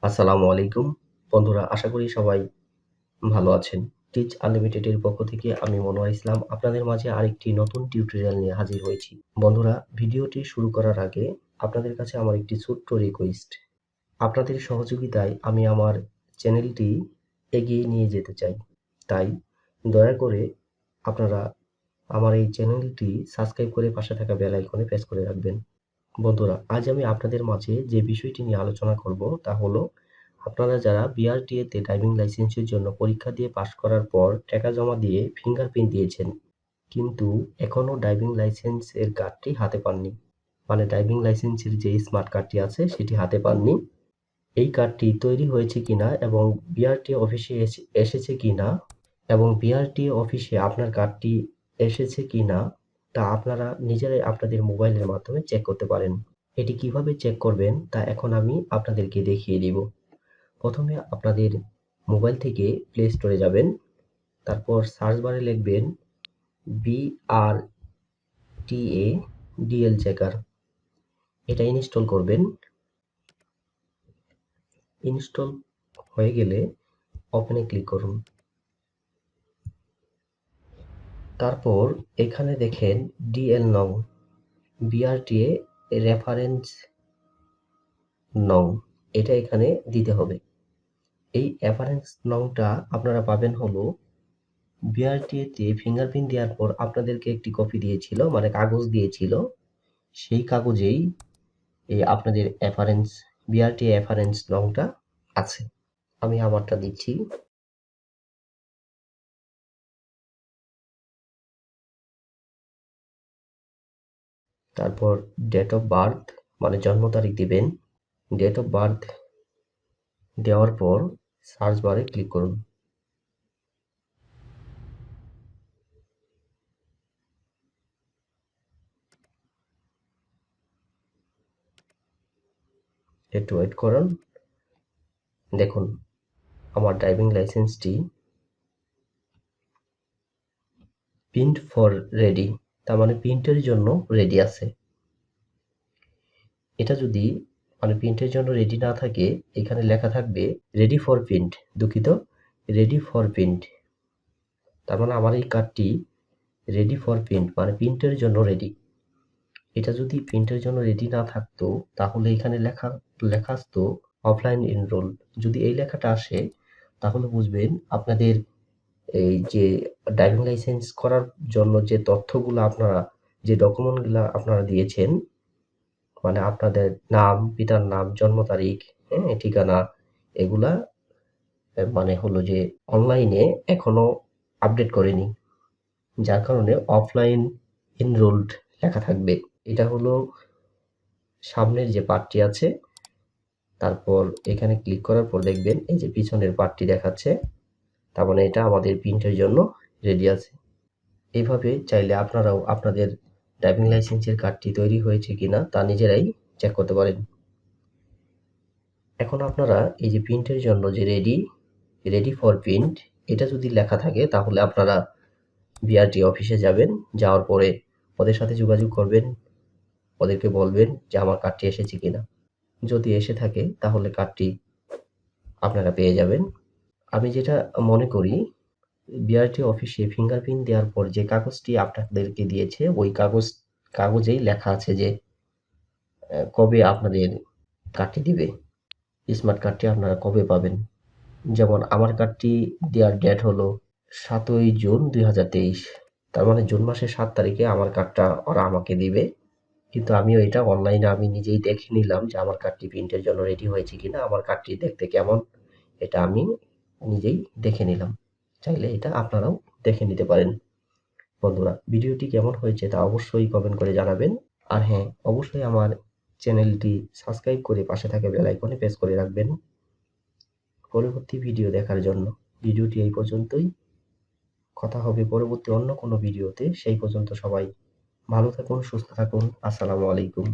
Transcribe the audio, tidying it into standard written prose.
আসসালামু আলাইকুম বন্ধুরা, আশা করি সবাই ভালো আছেন। টিচ আনলিমিটেডের পক্ষ থেকে আমি মনোয়ার ইসলাম আপনাদের মাঝে আরেকটি নতুন টিউটোরিয়াল নিয়ে হাজির হয়েছি। বন্ধুরা, ভিডিওটি শুরু করার আগে আপনাদের কাছে আমার একটি ছোট্ট রিকোয়েস্ট। আপনাদের সহযোগিতায় আমি আমার চ্যানেলটি এগিয়ে নিয়ে যেতে চাই। তাই দয়া করে আপনারা আমার এই চ্যানেলটি সাবস্ক্রাইব করে পাশে থাকা বেল আইকনে প্রেস করে রাখবেন। বন্ধুরা, আজ আমি আপনাদের মাঝে যে বিষয়টি নিয়ে আলোচনা করব তা হলো, আপনারা যারা বিআরটিএ তে ড্রাইভিং লাইসেন্সের জন্য পরীক্ষা দিয়ে পাশ করার পর টাকা জমা দিয়ে ফিঙ্গারপ্রিন্ট দিয়েছেন, কিন্তু এখনও ড্রাইভিং লাইসেন্সের কার্ডটি হাতে পাননি। মানে ড্রাইভিং লাইসেন্সের যে স্মার্ট কার্ডটি আছে সেটি হাতে পাননি। এই কার্ডটি তৈরি হয়েছে কিনা এবং বিআরটিএ অফিসে এসেছে কিনা এবং বিআরটিএ অফিসে আপনার কার্ডটি এসেছে কিনা তা আপনারা নিজেরাই আপনাদের মোবাইলের মাধ্যমে চেক করতে পারেন। এটি কিভাবে চেক করবেন তা এখন আমি আপনাদেরকে দেখিয়ে দিব। প্রথমে আপনাদের মোবাইল থেকে প্লে স্টোরে যাবেন, তারপর সার্চ বারে লিখবেন বিআরটিএ ডিএল চেকার। এটা ইনস্টল করবেন। ইনস্টল হয়ে গেলে ওপেনে ক্লিক করুন। তারপর এখানে দেখেন ডিএল নং, বিআরটিএ রেফারেন্স নং, এটা এখানে দিতে হবে। এই রেফারেন্স নংটা আপনারা পাবেন হলো বিআরটিএ তে ফিঙ্গারপ্রিন্ট দেওয়ার পর আপনাদেরকে একটি কপি দিয়েছিল, মানে কাগজ দিয়েছিল। সেই কাগজেই এই আপনাদের বিআরটিএ রেফারেন্স নংটা আছে। আমি আমারটা দিচ্ছি। তারপর ডেট অফ বার্থ মানে জন্ম তারিখ দিবেন। ডেট অফ বার্থ দেওয়ার পর সার্চ বারে ক্লিক করুন। একটু ওয়েট করুন। দেখুন আমার ড্রাইভিং লাইসেন্সটি প্রিন্ট ফর রেডি, তার মানে প্রিন্টের জন্য রেডি আছে। এটা যদি মানে প্রিন্টের জন্য রেডি না থাকে, এখানে লেখা থাকবে রেডি ফর প্রিন্ট, দুঃখিত, রেডি ফর প্রিন্ট। তার মানে আমার এই কার্ডটি রেডি ফর প্রিন্ট, মানে প্রিন্টের জন্য রেডি। এটা যদি প্রিন্টের জন্য রেডি না থাকতো তাহলে এখানে লেখা আসতো অফলাইন এনরোল। যদি এই লেখাটা আসে তাহলে বুঝবেন আপনাদের এই যে ড্রাইভিং লাইসেন্স করার জন্য যে তথ্যগুলো আপনারা, যে ডকুমেন্টগুলো আপনারা দিয়েছেন, মানে আপনাদের নাম, পিতার নাম, জন্ম তারিখ, হ্যাঁ, ঠিকানা, এগুলা মানে হলো যে অনলাইনে এখনো আপডেট করেনি, যার কারণে অফলাইন এনরোলড লেখা থাকবে। এটা হলো সামনের যে পার্টটি আছে। তারপর এখানে ক্লিক করার পর দেখবেন এই যে পিছনের পার্টটি দেখাচ্ছে, তার মানে এটা আমাদের প্রিন্টের জন্য রেডি আছে। এইভাবে চাইলে আপনারাও আপনাদের ড্রাইভিং লাইসেন্সের কার্ডটি তৈরি হয়েছে কিনা তা নিজেরাই চেক করতে পারেন। এখন আপনারা এই যে প্রিন্টের জন্য যে রেডি ফর প্রিন্ট, এটা যদি লেখা থাকে তাহলে আপনারা বিআরটি অফিসে যাবেন। যাওয়ার পরে ওদের সাথে যোগাযোগ করবেন, ওদেরকে বলবেন যে আমার কার্ডটি এসেছে কিনা। যদি এসে থাকে তাহলে কার্ডটি আপনারা পেয়ে যাবেন। আমি যেটা মনে করি, বিআরটি অফিসে ফিঙ্গারপ্রিন্ট দেওয়ার পর যে কাগজটি আপনাদেরকে দিয়েছে ওই কাগজেই লেখা আছে যে কবে আপনাদের কার্ডটি দিবে, স্মার্ট কার্ডটি আপনারা কবে পাবেন। যেমন আমার কার্ডটি দেওয়ার ডেট হলো 7ই জুন 2023। তার মানে জুন মাসের 7 তারিখে আমার কার্ডটা ওরা আমাকে দিবে। কিন্তু আমিও এটা অনলাইনে আমি নিজেই দেখে নিলাম যে আমার কার্ডটি প্রিন্টের জন্য রেডি হয়েছে কিনা, আমার কার্ডটি দেখতে কেমন, এটা আমি নিজেই দেখে নিলাম। চাইলে এটা আপনারাও দেখে নিতে পারেন। বন্ধুরা, ভিডিওটি কেমন হয়েছে তা অবশ্যই কমেন্ট করে জানাবেন। আর হ্যাঁ, অবশ্যই আমার চ্যানেলটি সাবস্ক্রাইব করে পাশে থাকা বেল আইকনে প্রেস করে রাখবেন পরবর্তী ভিডিও দেখার জন্য। ভিডিওটি এই পর্যন্তই। কথা হবে পরবর্তী অন্য কোনো ভিডিওতে। সেই পর্যন্ত সবাই ভালো থাকুন, সুস্থ থাকুন। আসসালামু আলাইকুম।